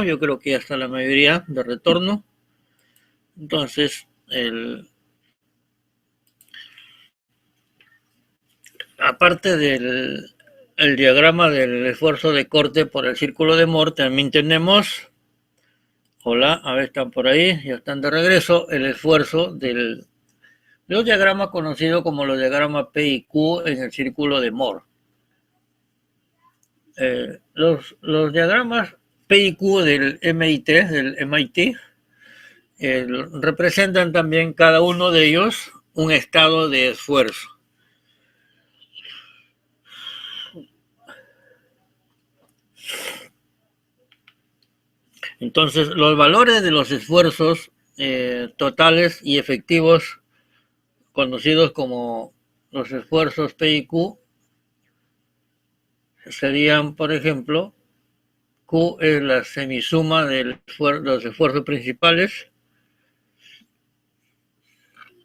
yo creo que ya está la mayoría de retorno. Entonces, aparte del diagrama del esfuerzo de corte por el círculo de Moore, también tenemos, hola, a ver, están por ahí, ya están de regreso, el esfuerzo de los diagramas conocidos como los diagramas P y Q en el círculo de Moore. Los diagramas P y Q del MIT representan también cada uno de ellos un estado de esfuerzo. Entonces, los valores de los esfuerzos totales y efectivos, conocidos como los esfuerzos P y Q, serían, por ejemplo, Q es la semisuma de los esfuerzos principales.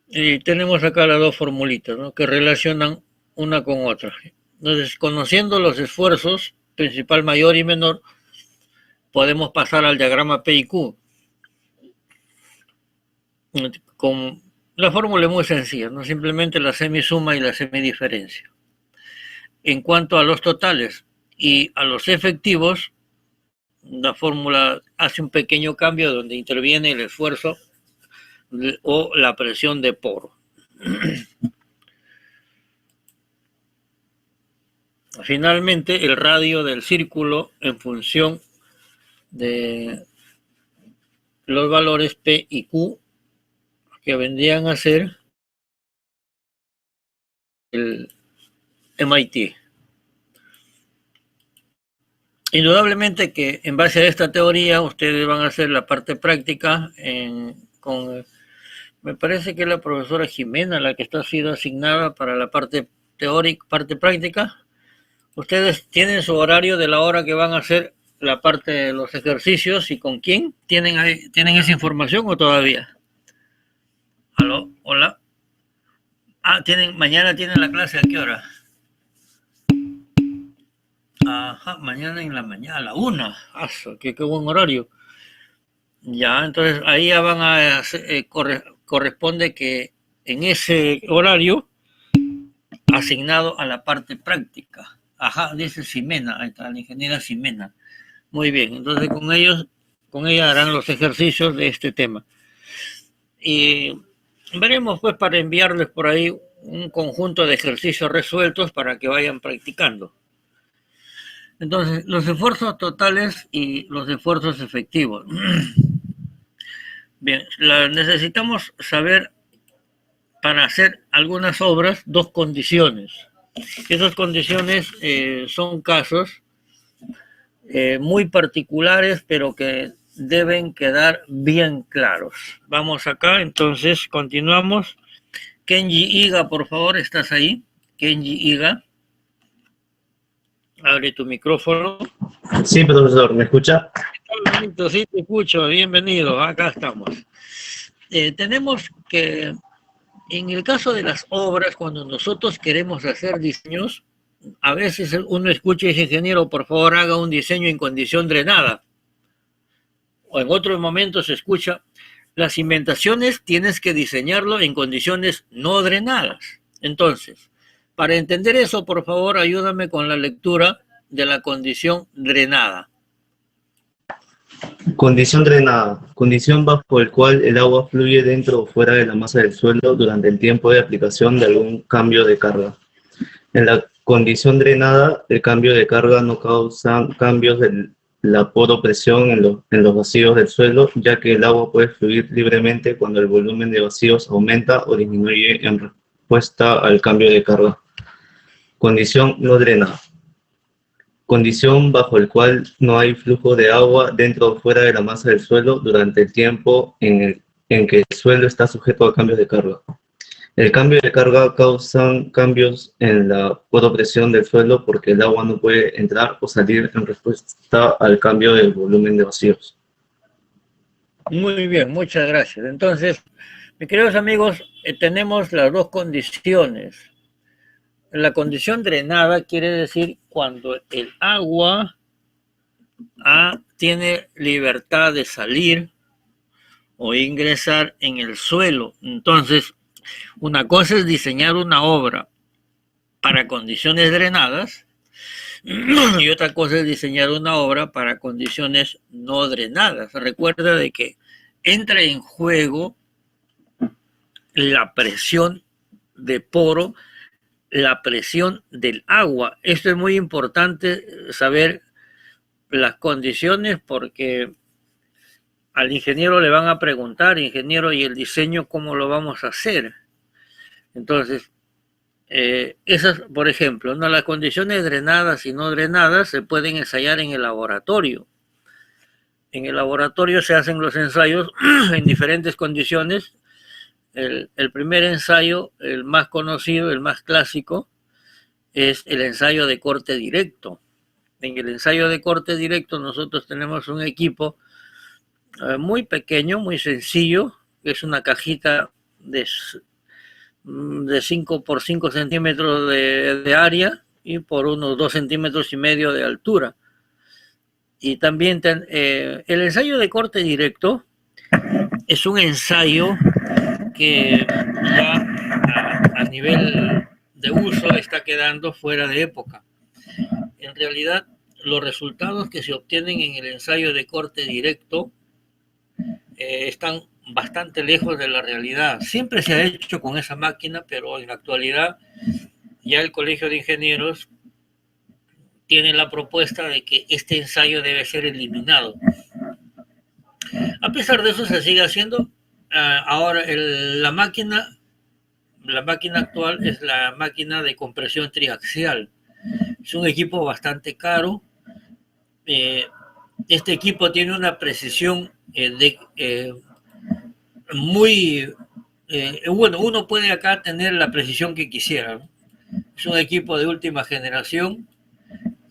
Y tenemos acá las dos formulitas, ¿no?, que relacionan una con otra. Entonces, conociendo los esfuerzos principal, mayor y menor, podemos pasar al diagrama P y Q. Con la fórmula es muy sencilla, ¿no?, simplemente la semisuma y la semidiferencia. En cuanto a los totales y a los efectivos, la fórmula hace un pequeño cambio donde interviene el esfuerzo o la presión de poro. Finalmente, el radio del círculo en función de los valores P y Q, que vendrían a ser el MIT. Indudablemente que en base a esta teoría ustedes van a hacer la parte práctica me parece que es la profesora Jimena la que está siendo asignada para la parte teórica, parte práctica. Ustedes tienen su horario de la hora que van a hacer la parte de los ejercicios y con quién. ¿Tienen esa información o todavía? ¿Aló? ¿Hola? Mañana tienen la clase, ¿a qué hora? Ajá, mañana en la mañana, a la 1. Qué buen horario. Ya, entonces ahí ya van a corresponde que en ese horario asignado a la parte práctica. Ajá, dice Ximena, ahí está, la ingeniera Ximena. Muy bien, entonces con ella harán los ejercicios de este tema. Y veremos pues para enviarles por ahí un conjunto de ejercicios resueltos para que vayan practicando. Entonces, los esfuerzos totales y los esfuerzos efectivos. Bien, necesitamos saber para hacer algunas obras dos condiciones. Esas condiciones son casos muy particulares, pero que deben quedar bien claros. Vamos acá, entonces continuamos. Kenji Iga, por favor, ¿estás ahí? Kenji Iga. Abre tu micrófono. Sí, profesor, ¿me escucha? Sí, te escucho, bienvenido, acá estamos. Tenemos que, en el caso de las obras, cuando nosotros queremos hacer diseños, a veces uno escucha y dice, ingeniero, por favor haga un diseño en condición drenada. O en otros momentos se escucha, las cimentaciones tienes que diseñarlo en condiciones no drenadas. Entonces, para entender eso, por favor, ayúdame con la lectura de la condición drenada. Condición drenada. Condición bajo el cual el agua fluye dentro o fuera de la masa del suelo durante el tiempo de aplicación de algún cambio de carga. En la condición drenada, el cambio de carga no causa cambios de la poropresión en los vacíos del suelo, ya que el agua puede fluir libremente cuando el volumen de vacíos aumenta o disminuye en respuesta al cambio de carga. Condición no drenada. Condición bajo el cual no hay flujo de agua dentro o fuera de la masa del suelo durante el tiempo en que el suelo está sujeto a cambios de carga. El cambio de carga causa cambios en la poropresión del suelo porque el agua no puede entrar o salir en respuesta al cambio del volumen de vacíos. Muy bien, muchas gracias. Entonces, mis queridos amigos, tenemos las dos condiciones. La condición drenada quiere decir cuando el agua A tiene libertad de salir o ingresar en el suelo. Entonces, una cosa es diseñar una obra para condiciones drenadas y otra cosa es diseñar una obra para condiciones no drenadas. Recuerda de que entra en juego la presión de poro, la presión del agua. Esto es muy importante saber las condiciones porque al ingeniero le van a preguntar, ingeniero, ¿y el diseño cómo lo vamos a hacer? Entonces, esas, por ejemplo, ¿no? Las condiciones drenadas y no drenadas se pueden ensayar en el laboratorio. En el laboratorio se hacen los ensayos en diferentes condiciones. El primer ensayo, el más conocido, el más clásico, es el ensayo de corte directo. En el ensayo de corte directo nosotros tenemos un equipo muy pequeño, muy sencillo, que es una cajita de 5 por 5 centímetros de área y por unos 2 centímetros y medio de altura. Y también el ensayo de corte directo es un ensayo que ya a nivel de uso está quedando fuera de época. En realidad, los resultados que se obtienen en el ensayo de corte directo están bastante lejos de la realidad. Siempre se ha hecho con esa máquina, pero en la actualidad ya el Colegio de Ingenieros tiene la propuesta de que este ensayo debe ser eliminado. A pesar de eso se sigue haciendo. Ahora la máquina actual es la máquina de compresión triaxial. Es un equipo bastante caro. Este equipo tiene una precisión muy... bueno, uno puede acá tener la precisión que quisiera, ¿no? Es un equipo de última generación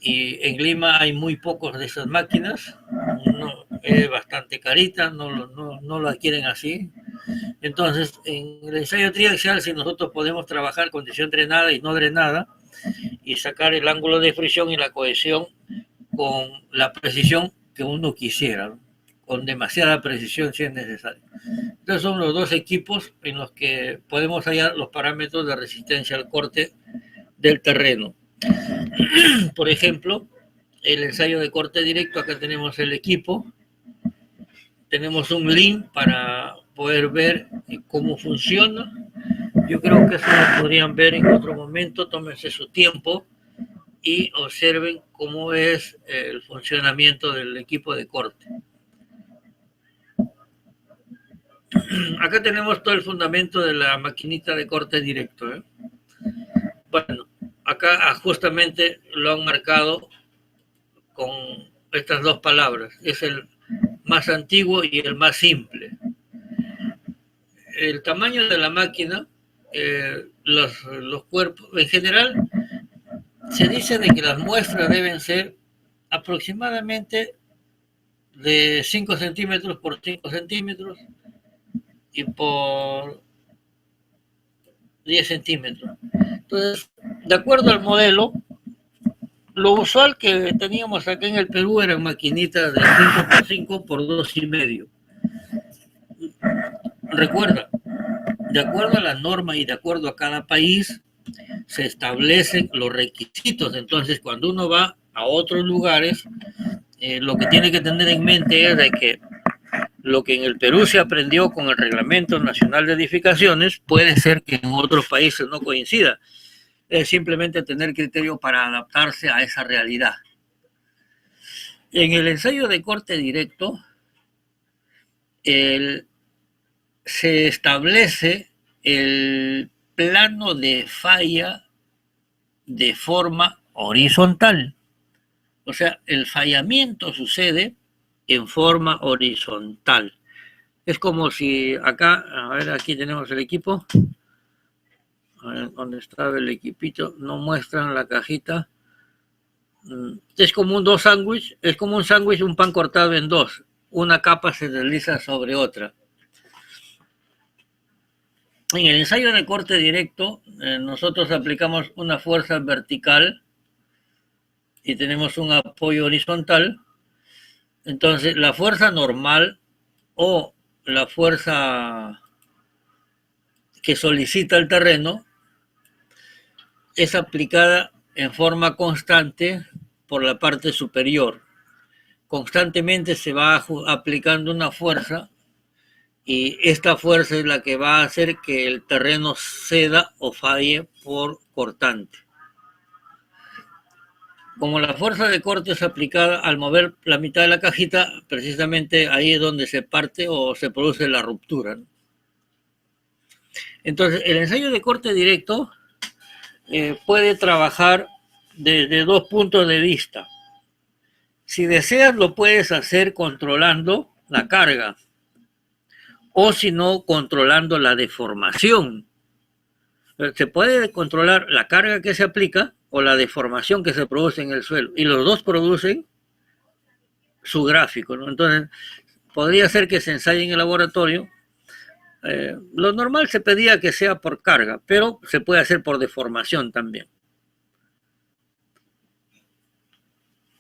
y en Lima hay muy pocos de esas máquinas. No, es bastante carita, no lo adquieren así. Entonces, en el ensayo triaxial, si nosotros podemos trabajar condición drenada y no drenada y sacar el ángulo de fricción y la cohesión con la precisión que uno quisiera, ¿no? Con demasiada precisión si es necesario. Entonces son los dos equipos en los que podemos hallar los parámetros de resistencia al corte del terreno. Por ejemplo, el ensayo de corte directo, acá tenemos el equipo, tenemos un link para poder ver cómo funciona. Yo creo que eso lo podrían ver en otro momento, tómense su tiempo y observen cómo es el funcionamiento del equipo de corte. Acá tenemos todo el fundamento de la maquinita de corte directo, ¿eh? Bueno, acá justamente lo han marcado con estas dos palabras. Es el más antiguo y el más simple. El tamaño de la máquina, los cuerpos, en general, se dice de que las muestras deben ser aproximadamente de 5 centímetros por 5 centímetros y por 10 centímetros. Entonces, de acuerdo al modelo, lo usual que teníamos acá en el Perú eran maquinitas de 5 por 5 por 2,5. Recuerda, de acuerdo a la norma y de acuerdo a cada país, se establecen los requisitos. Entonces, cuando uno va a otros lugares, lo que tiene que tener en mente es de que lo que en el Perú se aprendió con el Reglamento Nacional de Edificaciones puede ser que en otros países no coincida. Es simplemente tener criterio para adaptarse a esa realidad. En el ensayo de corte directo, se establece el plano de falla de forma horizontal. O sea, el fallamiento sucede en forma horizontal. Es como si acá, a ver, aquí tenemos el equipo. A ver, ¿dónde estaba el equipito? No muestran la cajita. Es como un sándwich, es como un sándwich, un pan cortado en dos. Una capa se desliza sobre otra. En el ensayo de corte directo, nosotros aplicamos una fuerza vertical y tenemos un apoyo horizontal Entonces, la fuerza normal o la fuerza que solicita el terreno es aplicada en forma constante por la parte superior. Constantemente se va aplicando una fuerza y esta fuerza es la que va a hacer que el terreno ceda o falle por cortante. Como la fuerza de corte es aplicada al mover la mitad de la cajita, precisamente ahí es donde se parte o se produce la ruptura, ¿no? Entonces, el ensayo de corte directo puede trabajar desde dos puntos de vista. Si deseas, lo puedes hacer controlando la carga o si no, controlando la deformación. Se puede controlar la carga que se aplica o la deformación que se produce en el suelo, y los dos producen su gráfico, ¿no? Entonces, podría ser que se ensaye en el laboratorio. Lo normal se pedía que sea por carga, pero se puede hacer por deformación también.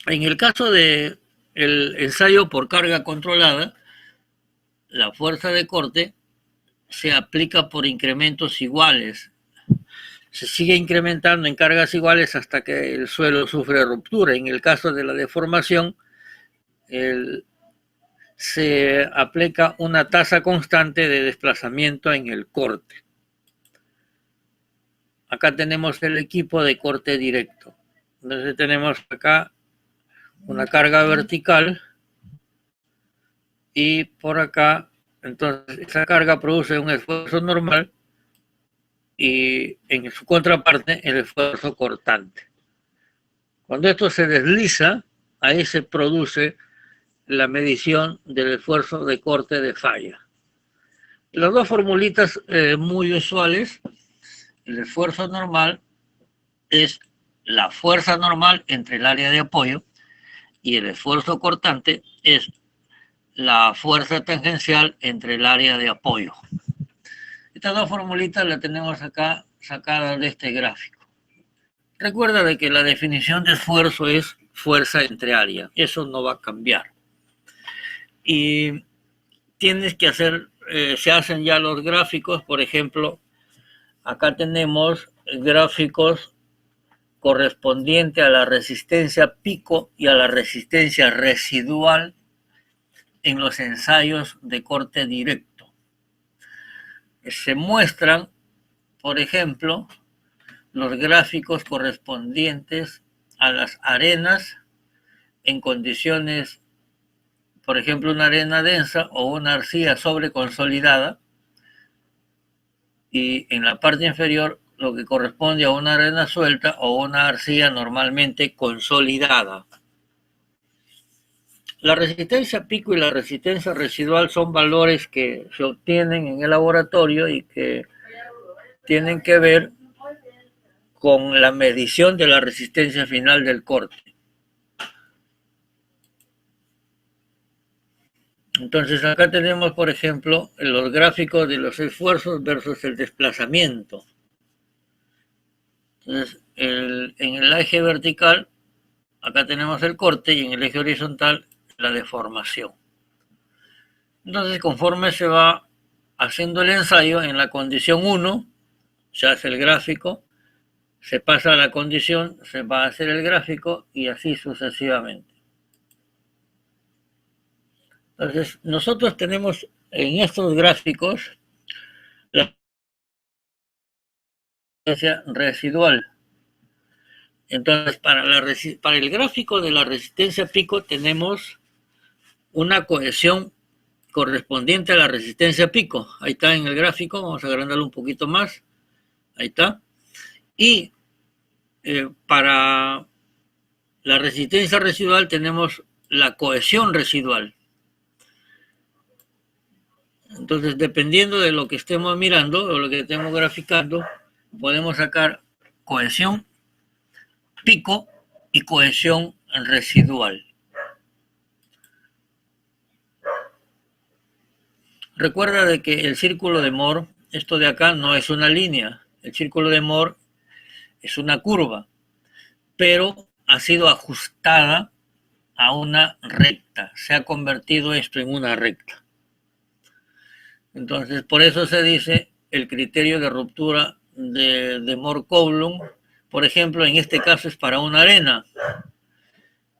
En el caso del ensayo por carga controlada, la fuerza de corte se aplica por incrementos iguales. Se sigue incrementando en cargas iguales hasta que el suelo sufre ruptura. En el caso de la deformación, se aplica una tasa constante de desplazamiento en el corte. Acá tenemos el equipo de corte directo. Entonces tenemos acá una carga vertical y por acá, entonces esa carga produce un esfuerzo normal y en su contraparte el esfuerzo cortante. Cuando esto se desliza, ahí se produce la medición del esfuerzo de corte de falla. Las dos formulitas muy usuales, el esfuerzo normal es la fuerza normal entre el área de apoyo y el esfuerzo cortante es la fuerza tangencial entre el área de apoyo. Estas dos formulitas las tenemos acá sacadas de este gráfico. Recuerda de que la definición de esfuerzo es fuerza entre área. Eso no va a cambiar. Y tienes que hacer, se hacen ya los gráficos. Por ejemplo, acá tenemos gráficos correspondientes a la resistencia pico y a la resistencia residual en los ensayos de corte directo. Se muestran, por ejemplo, los gráficos correspondientes a las arenas en condiciones, por ejemplo, una arena densa o una arcilla sobreconsolidada, y en la parte inferior lo que corresponde a una arena suelta o una arcilla normalmente consolidada. La resistencia pico y la resistencia residual son valores que se obtienen en el laboratorio y que tienen que ver con la medición de la resistencia final del corte. Entonces acá tenemos, por ejemplo, los gráficos de los esfuerzos versus el desplazamiento. Entonces, en el eje vertical, acá tenemos el corte y en el eje horizontal la deformación. Entonces, conforme se va haciendo el ensayo, en la condición 1 se hace el gráfico, se pasa a la condición, se va a hacer el gráfico y así sucesivamente. Entonces, nosotros tenemos en estos gráficos la resistencia residual. Entonces, para el gráfico de la resistencia pico tenemos una cohesión correspondiente a la resistencia pico. Ahí está en el gráfico, vamos a agrandarlo un poquito más. Ahí está. Y para la resistencia residual tenemos la cohesión residual. Entonces, dependiendo de lo que estemos mirando o lo que estemos graficando, podemos sacar cohesión pico y cohesión residual. Recuerda de que el círculo de Moore, esto de acá no es una línea, el círculo de Moore es una curva, pero ha sido ajustada a una recta. Se ha convertido esto en una recta. Entonces, por eso se dice el criterio de ruptura de Mohr-Coulomb. Por ejemplo, en este caso es para una arena.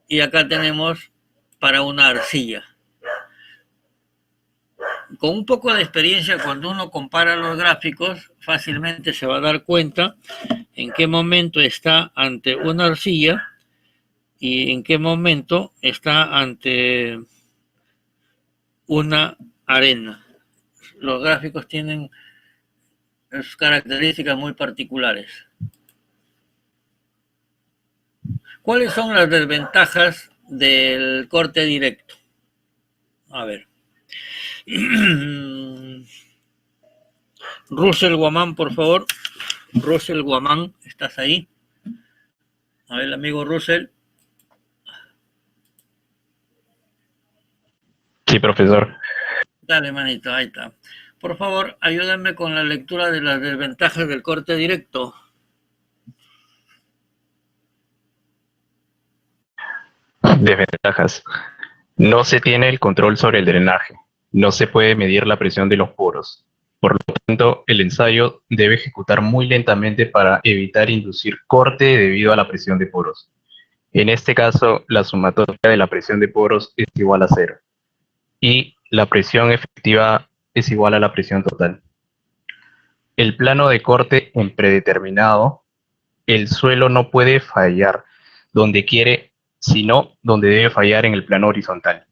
Y acá tenemos para una arcilla. Con un poco de experiencia, cuando uno compara los gráficos, fácilmente se va a dar cuenta en qué momento está ante una arcilla y en qué momento está ante una arena. Los gráficos tienen sus características muy particulares. ¿Cuáles son las desventajas del corte directo? A ver. Russell Guamán, por favor. Russell Guamán, ¿estás ahí? A ver, amigo Russell. Sí, profesor. Dale, manito, ahí está. Por favor, ayúdame con la lectura de las desventajas del corte directo. Desventajas. No se tiene el control sobre el drenaje. No se puede medir la presión de los poros. Por lo tanto, el ensayo debe ejecutar muy lentamente para evitar inducir corte debido a la presión de poros. En este caso, la sumatoria de la presión de poros es igual a 0 y la presión efectiva es igual a la presión total. El plano de corte en predeterminado, el suelo no puede fallar donde quiere, sino donde debe fallar en el plano horizontal.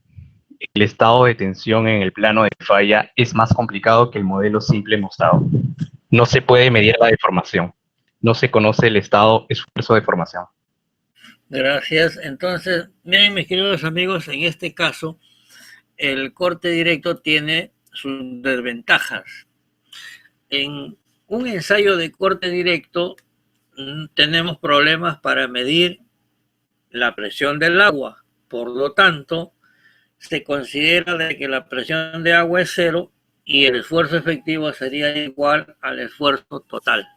El estado de tensión en el plano de falla es más complicado que el modelo simple mostrado. No se puede medir la deformación. No se conoce el estado esfuerzo de formación. Gracias. Entonces, miren, mis queridos amigos, en este caso, el corte directo tiene sus desventajas. En un ensayo de corte directo tenemos problemas para medir la presión del agua. Por lo tanto, se considera de que la presión de agua es 0 y el esfuerzo efectivo sería igual al esfuerzo total.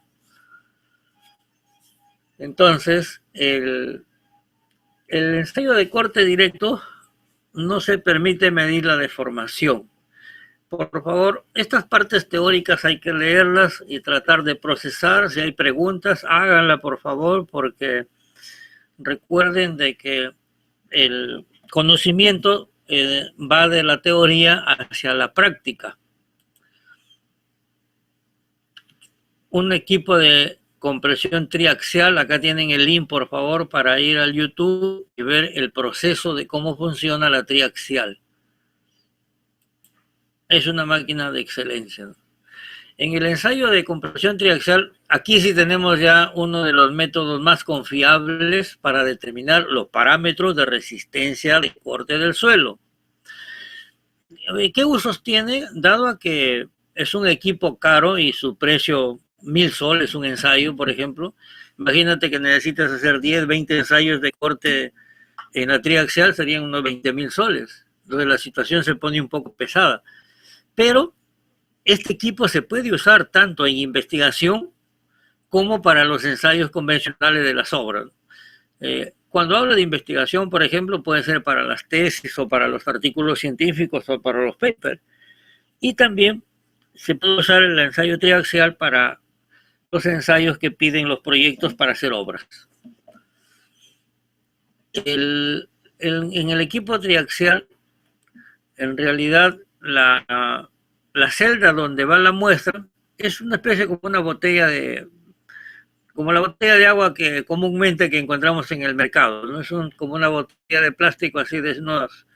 Entonces, el ensayo de corte directo no se permite medir la deformación. Por favor, estas partes teóricas hay que leerlas y tratar de procesar. Si hay preguntas, háganla por favor, porque recuerden de que el conocimiento va de la teoría hacia la práctica. Un equipo de compresión triaxial, acá tienen el link por favor para ir al YouTube y ver el proceso de cómo funciona la triaxial. Es una máquina de excelencia. En el ensayo de compresión triaxial, aquí sí tenemos ya uno de los métodos más confiables para determinar los parámetros de resistencia de corte del suelo. ¿Qué usos tiene? Dado a que es un equipo caro y su precio 1000 soles un ensayo, por ejemplo, imagínate que necesitas hacer 10, 20 ensayos de corte en la triaxial, serían unos 20,000 soles. Entonces la situación se pone un poco pesada. Pero este equipo se puede usar tanto en investigación como para los ensayos convencionales de las obras. Cuando hablo de investigación, por ejemplo, puede ser para las tesis o para los artículos científicos o para los papers. Y también se puede usar el ensayo triaxial para los ensayos que piden los proyectos para hacer obras. En el equipo triaxial, en realidad, la celda donde va la muestra es una especie como una botella como la botella de agua que comúnmente que encontramos en el mercado, ¿no? Es como una botella de plástico así de nuevas.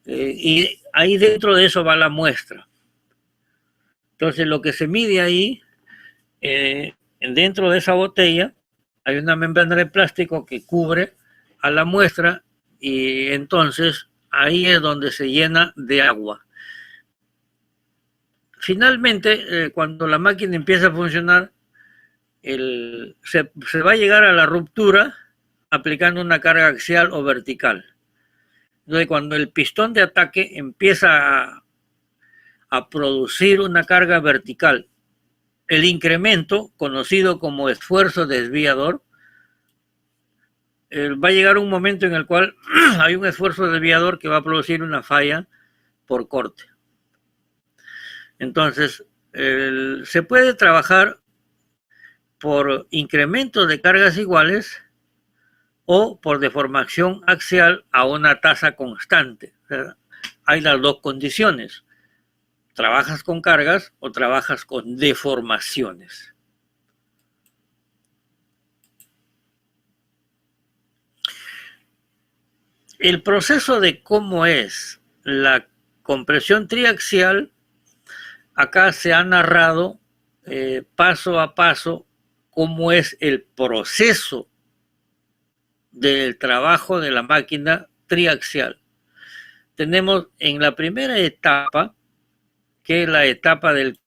Y ahí dentro de eso va la muestra. Entonces lo que se mide ahí, dentro de esa botella, hay una membrana de plástico que cubre a la muestra y entonces ahí es donde se llena de agua. Finalmente, cuando la máquina empieza a funcionar, se va a llegar a la ruptura aplicando una carga axial o vertical. Entonces, cuando el pistón de ataque empieza a producir una carga vertical, el incremento, conocido como esfuerzo desviador, va a llegar un momento en el cual hay un esfuerzo desviador que va a producir una falla por corte. Entonces, se puede trabajar por incremento de cargas iguales o por deformación axial a una tasa constante. O sea, hay las dos condiciones. ¿Trabajas con cargas o trabajas con deformaciones? El proceso de cómo es la compresión triaxial, acá se ha narrado paso a paso cómo es el proceso del trabajo de la máquina triaxial. Tenemos en la primera etapa, que es la etapa del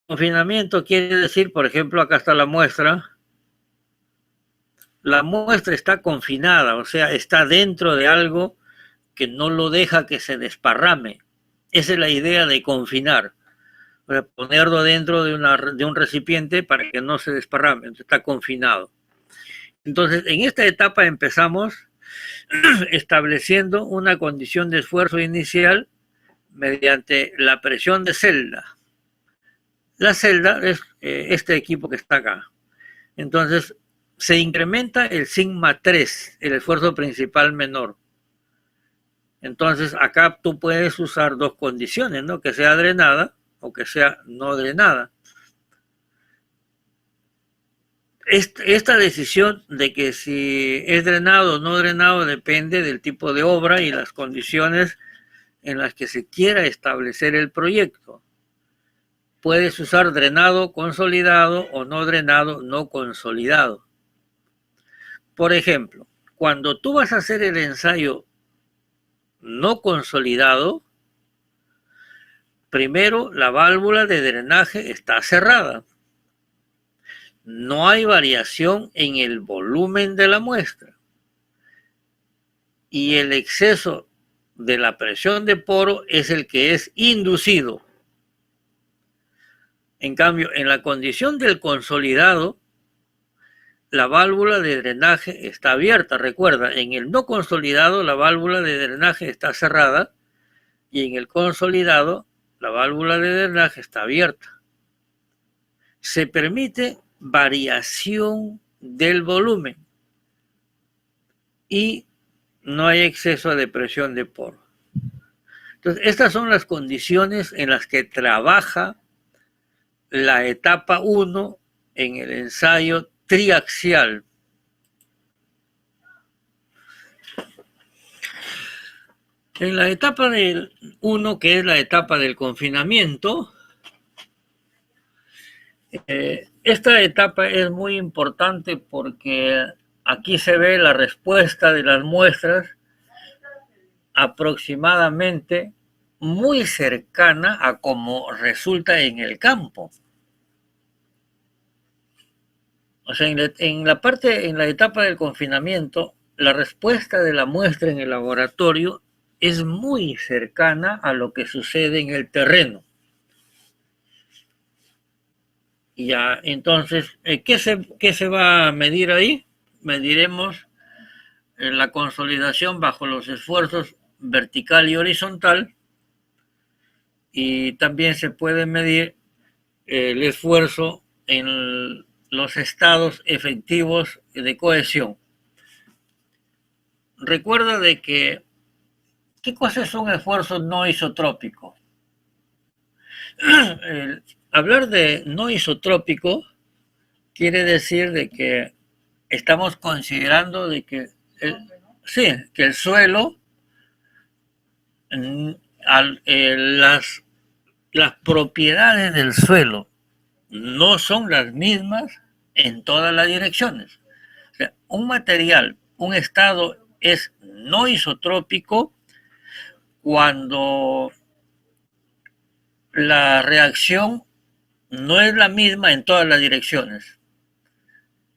confinamiento, quiere decir, por ejemplo, acá está la muestra. La muestra está confinada, o sea, está dentro de algo que no lo deja que se desparrame. Esa es la idea de confinar. O sea, ponerlo dentro de un recipiente para que no se desparrame, está confinado. Entonces, en esta etapa empezamos estableciendo una condición de esfuerzo inicial mediante la presión de celda. La celda es este equipo que está acá. Entonces, se incrementa el sigma 3, el esfuerzo principal menor. Entonces, acá tú puedes usar dos condiciones, ¿no? Que sea drenada o que sea no drenada. Esta decisión de que si es drenado o no drenado depende del tipo de obra y las condiciones en las que se quiera establecer el proyecto. Puedes usar drenado consolidado o no drenado no consolidado. Por ejemplo, cuando tú vas a hacer el ensayo no consolidado, primero la válvula de drenaje está cerrada. No hay variación en el volumen de la muestra. Y el exceso de la presión de poro es el que es inducido. En cambio, en la condición del consolidado, la válvula de drenaje está abierta. Recuerda, en el no consolidado la válvula de drenaje está cerrada y en el consolidado la válvula de drenaje está abierta. Se permite variación del volumen y no hay exceso de presión de poro. Entonces, estas son las condiciones en las que trabaja la etapa 1 en el ensayo triaxial. En la etapa del 1, que es la etapa del confinamiento, esta etapa es muy importante porque aquí se ve la respuesta de las muestras aproximadamente muy cercana a como resulta en el campo. O sea, en la etapa del confinamiento, la respuesta de la muestra en el laboratorio es muy cercana a lo que sucede en el terreno. Ya, entonces, ¿qué se va a medir ahí? Mediremos la consolidación bajo los esfuerzos vertical y horizontal, y también se puede medir el esfuerzo en los estados efectivos de cohesión. Recuerda de que, ¿qué cosa es un esfuerzo no isotrópico? Hablar de no isotrópico quiere decir de que estamos considerando de que el suelo, las propiedades del suelo no son las mismas en todas las direcciones. O sea, un material, un estado es no isotrópico cuando la reacción no es la misma en todas las direcciones.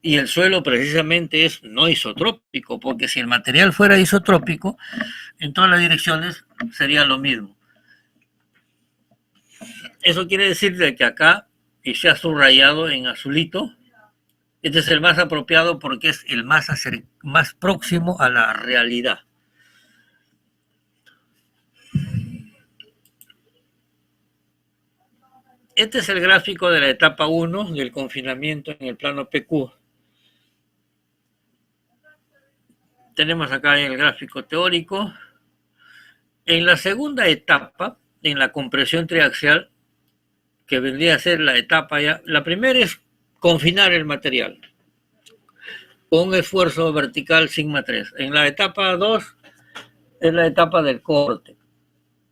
Y el suelo precisamente es no isotrópico, porque si el material fuera isotrópico, en todas las direcciones sería lo mismo. Eso quiere decir de que acá, y se ha subrayado en azulito, Este es el más apropiado porque es el más próximo a la realidad. Este es el gráfico de la etapa 1 del confinamiento en el plano PQ. Tenemos acá el gráfico teórico. En la segunda etapa, en la compresión triaxial, que vendría a ser la etapa ya, la primera es confinar el material con un esfuerzo vertical sigma 3. En la etapa 2 es la etapa del corte.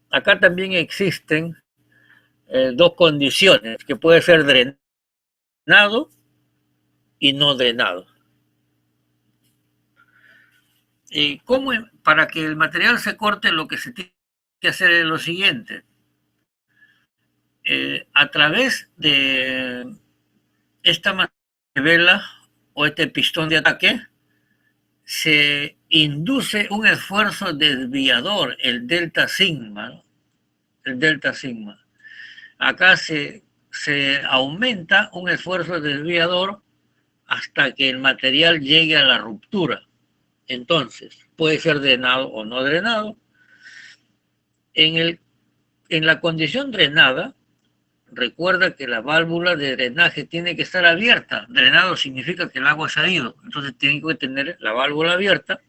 Acá también existen dos condiciones, que puede ser drenado y no drenado. ¿Cómo? Para que el material se corte, lo que se tiene que hacer es lo siguiente. A través de esta manivela o este pistón de ataque, se induce un esfuerzo desviador, el delta sigma, ¿no? El delta sigma. Acá se aumenta un esfuerzo desviador hasta que el material llegue a la ruptura. Entonces, puede ser drenado o no drenado. En la condición drenada, recuerda que la válvula de drenaje tiene que estar abierta. Drenado significa que el agua se ha ido. Entonces tiene que tener la válvula abierta.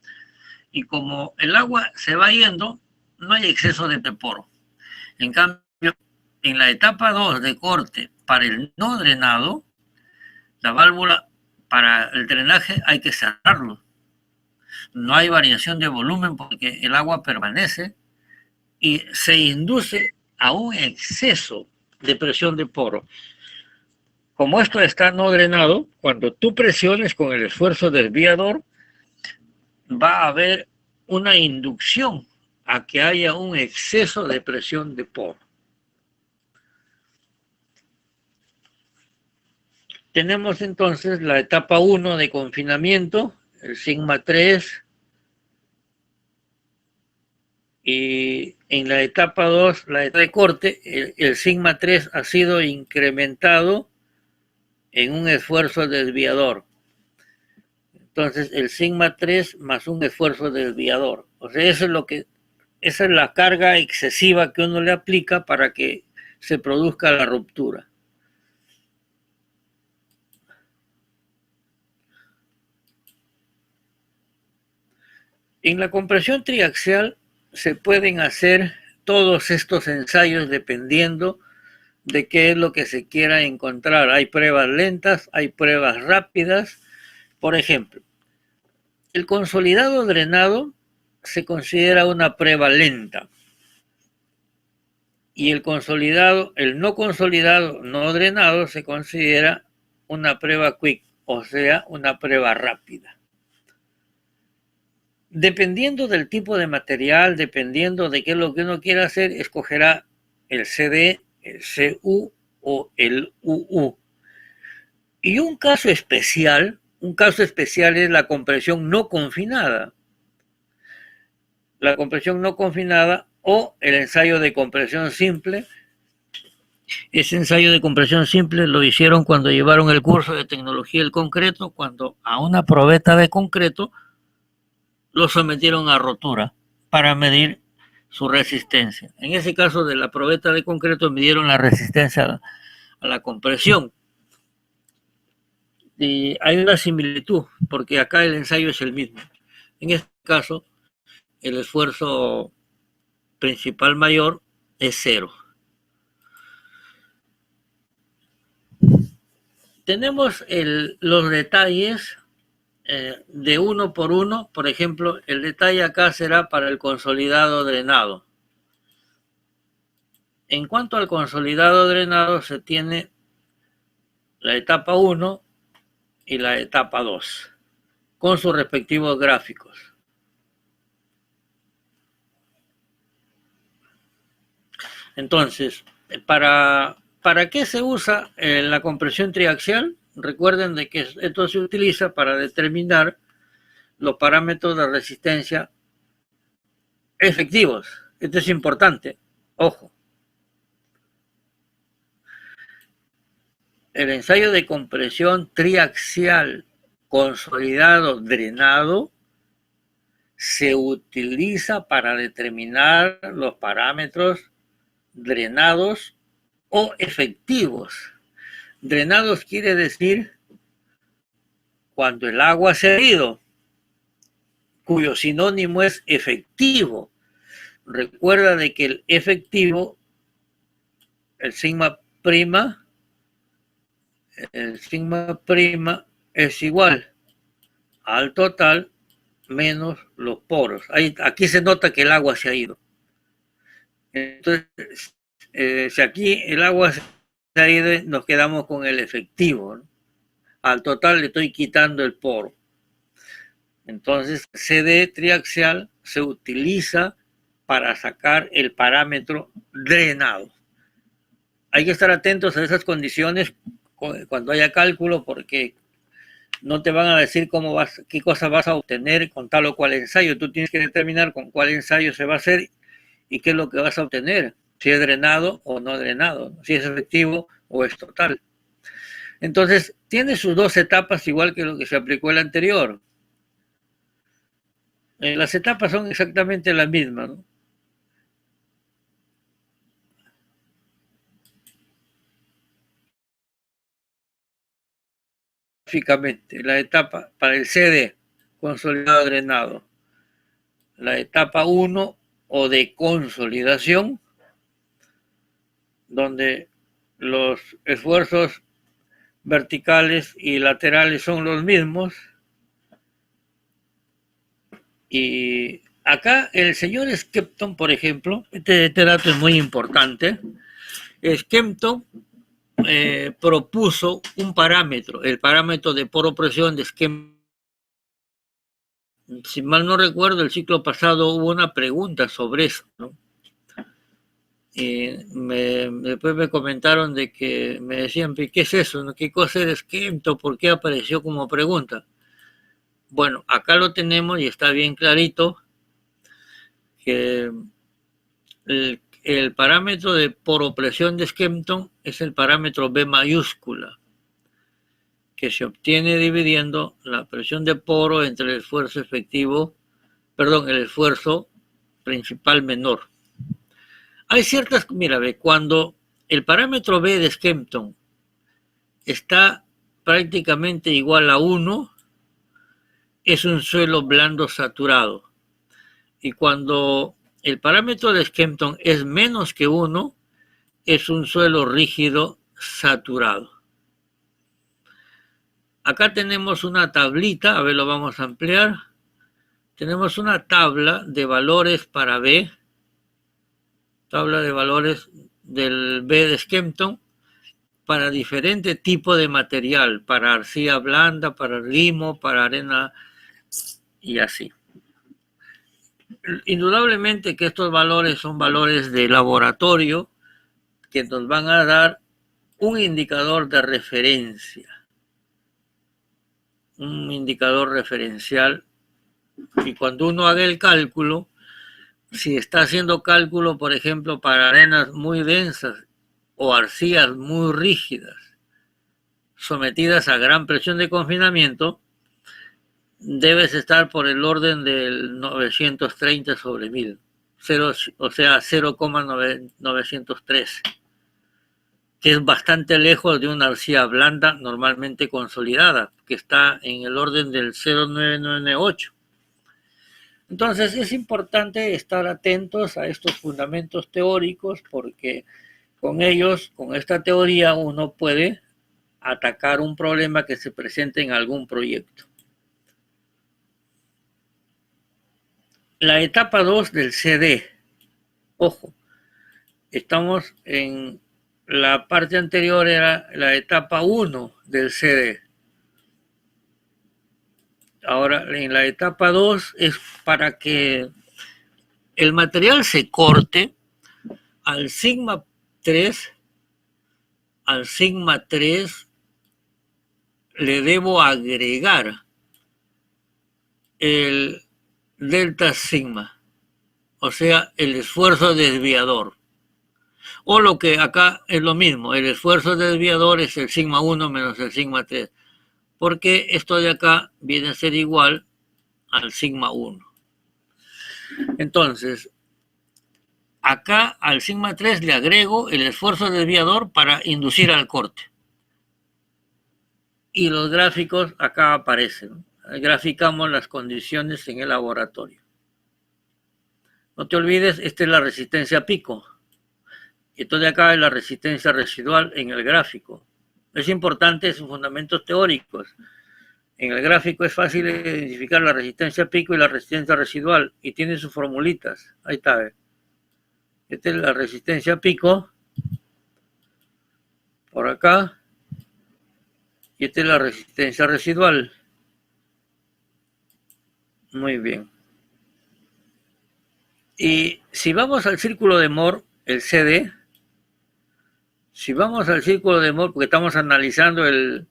Y como el agua se va yendo, no hay exceso de poro. En cambio, en la etapa 2 de corte para el no drenado, la válvula para el drenaje hay que cerrarlo. No hay variación de volumen porque el agua permanece y se induce a un exceso de presión de poro. Como esto está no drenado, cuando tú presiones con el esfuerzo desviador, va a haber una inducción a que haya un exceso de presión de poro. Tenemos entonces la etapa 1 de confinamiento, el sigma 3, y en la etapa 2, la etapa de corte, el sigma 3 ha sido incrementado en un esfuerzo desviador. Entonces, el sigma 3 más un esfuerzo desviador. O sea, esa es la carga excesiva que uno le aplica para que se produzca la ruptura. En la compresión triaxial se pueden hacer todos estos ensayos dependiendo de qué es lo que se quiera encontrar. Hay pruebas lentas, hay pruebas rápidas. Por ejemplo, el consolidado drenado se considera una prueba lenta. Y el no consolidado, no drenado, se considera una prueba quick, o sea, una prueba rápida. Dependiendo del tipo de material, dependiendo de qué es lo que uno quiera hacer, escogerá el CD, el CU o el UU. Y un caso especial es la compresión no confinada. La compresión no confinada o el ensayo de compresión simple. Ese ensayo de compresión simple lo hicieron cuando llevaron el curso de tecnología del concreto, cuando a una probeta de concreto lo sometieron a rotura para medir su resistencia. En ese caso de la probeta de concreto midieron la resistencia a la compresión. Y hay una similitud, porque acá el ensayo es el mismo. En este caso, el esfuerzo principal mayor es 0. Tenemos los detalles de uno por uno. Por ejemplo, el detalle acá será para el consolidado drenado. En cuanto al consolidado drenado, se tiene la etapa 1 y la etapa 2 con sus respectivos gráficos. Entonces, ¿para qué se usa la compresión triaxial? Recuerden de que esto se utiliza para determinar los parámetros de resistencia efectivos. Esto es importante, ojo. el ensayo de compresión triaxial consolidado drenado se utiliza para determinar los parámetros drenados o efectivos. Drenados quiere decir cuando el agua se ha ido, cuyo sinónimo es efectivo. Recuerda de que el efectivo, el sigma prima es igual al total menos los poros. Aquí se nota que el agua se ha ido. Entonces, si aquí el agua se ha ido, nos quedamos con el efectivo, ¿no? Al total le estoy quitando el poro. Entonces, CD triaxial se utiliza para sacar el parámetro drenado. Hay que estar atentos a esas condiciones cuando haya cálculo, porque no te van a decir qué cosa vas a obtener con tal o cual ensayo. Tú tienes que determinar con cuál ensayo se va a hacer y qué es lo que vas a obtener, si es drenado o no drenado, si es efectivo o es total. Entonces, tiene sus dos etapas, igual que lo que se aplicó el anterior. Las etapas son exactamente las mismas, ¿no? La etapa para el CD, consolidado drenado, la etapa 1 o de consolidación, donde los esfuerzos verticales y laterales son los mismos. Y acá el señor Skempton, por ejemplo, este dato es muy importante. Skempton propuso un parámetro, el parámetro de poropresión de Skempton. Si mal no recuerdo, el ciclo pasado hubo una pregunta sobre eso, ¿no? Después me comentaron de que me decían, ¿qué es eso? ¿Qué cosa es Skempton? ¿Por qué apareció como pregunta? Bueno, acá lo tenemos y está bien clarito que el parámetro de poropresión de Skempton es el parámetro B mayúscula, que se obtiene dividiendo la presión de poro entre el esfuerzo efectivo, el esfuerzo principal menor. Hay ciertas, mira, cuando el parámetro B de Skempton está prácticamente igual a 1, es un suelo blando saturado. Y cuando el parámetro de Skempton es menos que 1, es un suelo rígido saturado. Acá tenemos una tablita, a ver, lo vamos a ampliar. Tenemos una tabla de valores para B, tabla de valores del B de Skempton para diferente tipo de material, para arcilla blanda, para limo, para arena y así. Indudablemente que estos valores son valores de laboratorio que nos van a dar un indicador de referencia, un indicador referencial, y cuando uno haga el cálculo, si está haciendo cálculo, por ejemplo, para arenas muy densas o arcillas muy rígidas, sometidas a gran presión de confinamiento, debes estar por el orden del 930 sobre 1000, o sea, 0,913, que es bastante lejos de una arcilla blanda normalmente consolidada, que está en el orden del 0,998. Entonces es importante estar atentos a estos fundamentos teóricos, porque con ellos, con esta teoría, uno puede atacar un problema que se presente en algún proyecto. La etapa 2 del CD. Ojo, estamos en la parte anterior, era la etapa 1 del CD. Ahora, en la etapa 2 es para que el material se corte al sigma 3. Al sigma 3 le debo agregar el delta sigma, o sea, el esfuerzo desviador. O lo que acá es lo mismo, el esfuerzo desviador es el sigma 1 menos el sigma 3, porque esto de acá viene a ser igual al sigma 1. Entonces, acá al sigma 3 le agrego el esfuerzo desviador para inducir al corte. Y los gráficos acá aparecen. Graficamos las condiciones en el laboratorio. No te olvides, esta es la resistencia pico. Esto de acá es la resistencia residual en el gráfico. Es importante sus fundamentos teóricos. En el gráfico es fácil identificar la resistencia pico y la resistencia residual y tiene sus formulitas. Ahí está. Esta es la resistencia pico por acá y esta es la resistencia residual. Muy bien. Y si vamos al círculo de Moore, el CD, si vamos al círculo de Moore, porque estamos analizando el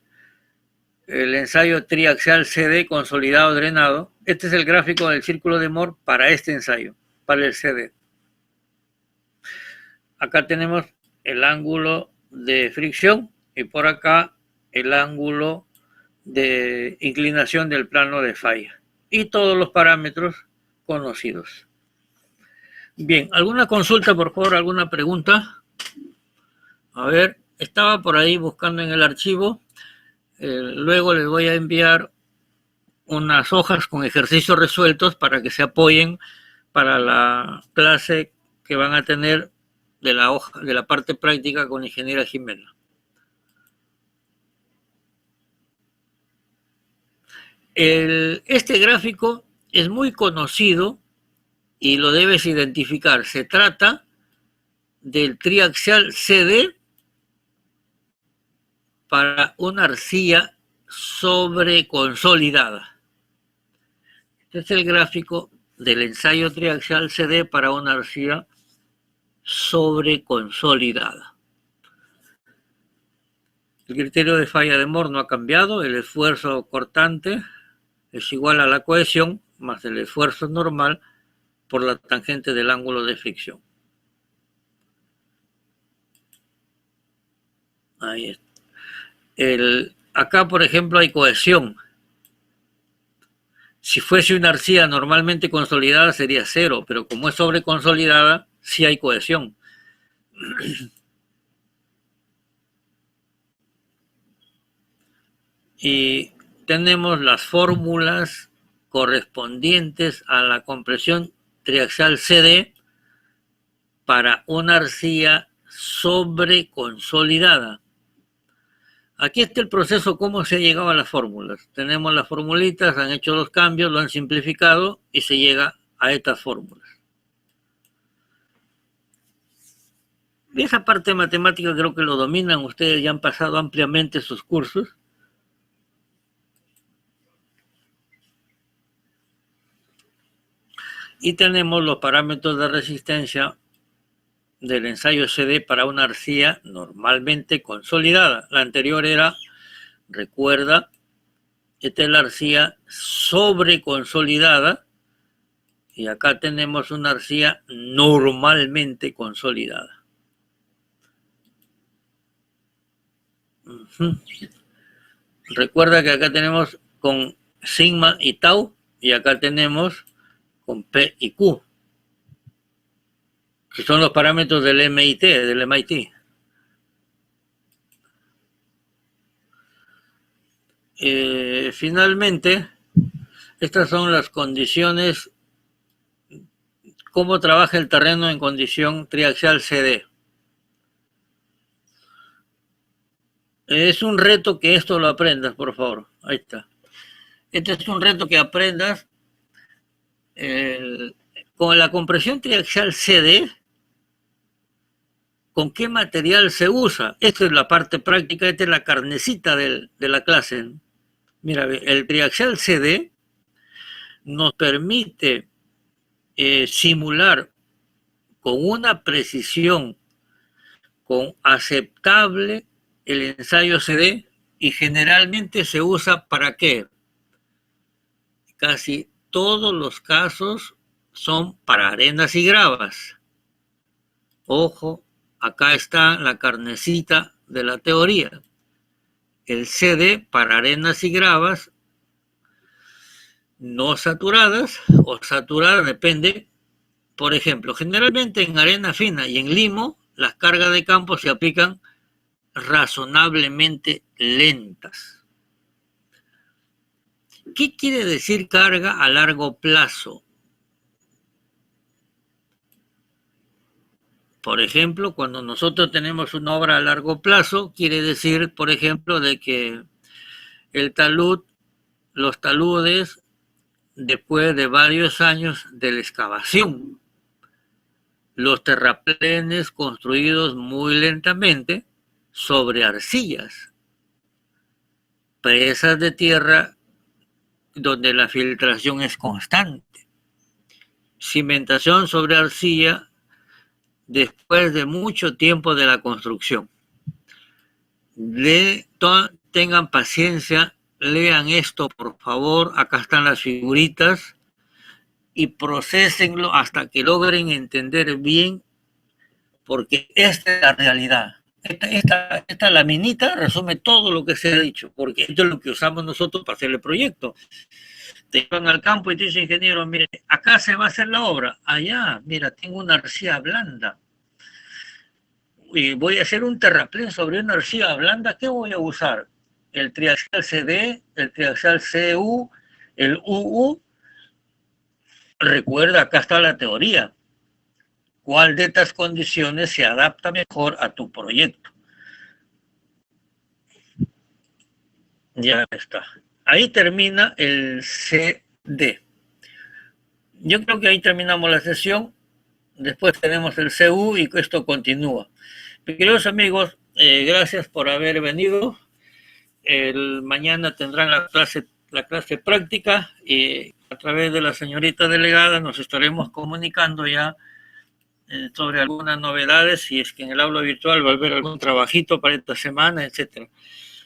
ensayo triaxial CD consolidado drenado, este es el gráfico del círculo de Moore para este ensayo, para el CD. Acá tenemos el ángulo de fricción y por acá el ángulo de inclinación del plano de falla y todos los parámetros conocidos. Bien, ¿alguna consulta, por favor? ¿Alguna pregunta? A ver, estaba por ahí buscando en el archivo. Luego les voy a enviar unas hojas con ejercicios resueltos para que se apoyen para la clase que van a tener de la hoja, de la parte práctica con ingeniera Jimena. Este gráfico es muy conocido y lo debes identificar. Se trata del triaxial CD para una arcilla sobreconsolidada. Este es el gráfico del ensayo triaxial CD para una arcilla sobreconsolidada. El criterio de falla de Moore no ha cambiado. El esfuerzo cortante es igual a la cohesión más el esfuerzo normal por la tangente del ángulo de fricción. Ahí está. Acá, por ejemplo, hay cohesión. Si fuese una arcilla normalmente consolidada sería 0, pero como es sobreconsolidada, sí hay cohesión. Y tenemos las fórmulas correspondientes a la compresión triaxial CD para una arcilla sobreconsolidada. Aquí está el proceso, cómo se ha llegado a las fórmulas. Tenemos las formulitas, han hecho los cambios, lo han simplificado y se llega a estas fórmulas. Y esa parte matemática creo que lo dominan ustedes, ya han pasado ampliamente sus cursos. Y tenemos los parámetros de resistencia del ensayo CD para una arcilla normalmente consolidada. La anterior era, recuerda, esta es la arcilla sobreconsolidada y acá tenemos una arcilla normalmente consolidada. Recuerda que acá tenemos con sigma y tau y acá tenemos con P y Q, que son los parámetros del MIT, del MIT. Finalmente, estas son las condiciones, cómo trabaja el terreno en condición triaxial CD. Es un reto que esto lo aprendas, por favor. Ahí está. Este es un reto que aprendas con la compresión triaxial CD. ¿Con qué material se usa? Esta es la parte práctica, esta es la carnecita de la clase. Mira, el triaxial CD nos permite simular con una precisión aceptable el ensayo CD y generalmente se usa ¿para qué? Casi todos los casos son para arenas y gravas. Ojo acá está la carnecita de la teoría. El CD para arenas y gravas no saturadas o saturadas, depende. Por ejemplo, generalmente en arena fina y en limo, las cargas de campo se aplican razonablemente lentas. ¿Qué quiere decir carga a largo plazo? Por ejemplo, cuando nosotros tenemos una obra a largo plazo, quiere decir, por ejemplo, de que el talud, los taludes, después de varios años de la excavación, los terraplenes construidos muy lentamente sobre arcillas, presas de tierra donde la filtración es constante, cimentación sobre arcilla después de mucho tiempo de la construcción. Tengan paciencia, lean esto por favor, acá están las figuritas y procesenlo hasta que logren entender bien, porque esta es la realidad. Esta laminita resume todo lo que se ha dicho, porque esto es lo que usamos nosotros para hacer el proyecto. Te llevan al campo y te dicen, ingeniero, mire, acá se va a hacer la obra, allá, mira, tengo una arcilla blanda y voy a hacer un terraplén sobre una arcilla blanda. ¿Qué voy a usar? El triaxial CD, el triaxial CU, el UU. Recuerda, acá está la teoría. ¿Cuál de estas condiciones se adapta mejor a tu proyecto? Ya está. Ahí termina el CD. Yo creo que ahí terminamos la sesión. Después tenemos el CU y esto continúa. Queridos amigos, gracias por haber venido. Mañana tendrán la clase práctica y a través de la señorita delegada nos estaremos comunicando ya sobre algunas novedades, si es que en el aula virtual va a haber algún trabajito para esta semana, etcétera.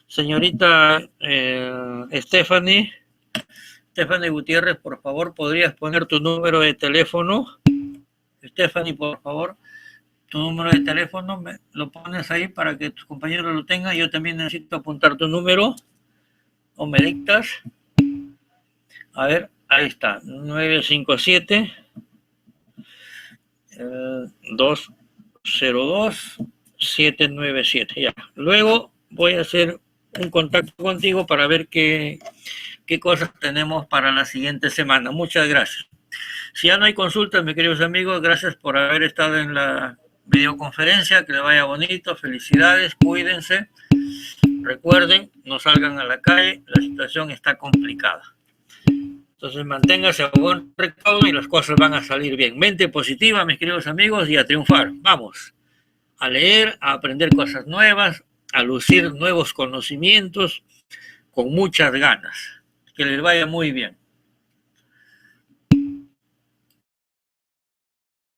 Señorita Stephanie Gutiérrez, por favor, ¿podrías poner tu número de teléfono? Stephanie, por favor, tu número de teléfono, lo pones ahí para que tus compañeros lo tengan. Yo también necesito apuntar tu número, o me dictas. A ver, ahí está, 957 202 797. Ya. Luego voy a hacer un contacto contigo para ver qué cosas tenemos para la siguiente semana. Muchas gracias. Si ya no hay consultas, mis queridos amigos, gracias por haber estado en la videoconferencia. Que les vaya bonito. Felicidades. Cuídense. Recuerden, no salgan a la calle. La situación está complicada. Entonces manténgase a buen recaudo y las cosas van a salir bien. Mente positiva, mis queridos amigos, y a triunfar. Vamos a leer, a aprender cosas nuevas, a lucir nuevos conocimientos con muchas ganas. Que les vaya muy bien.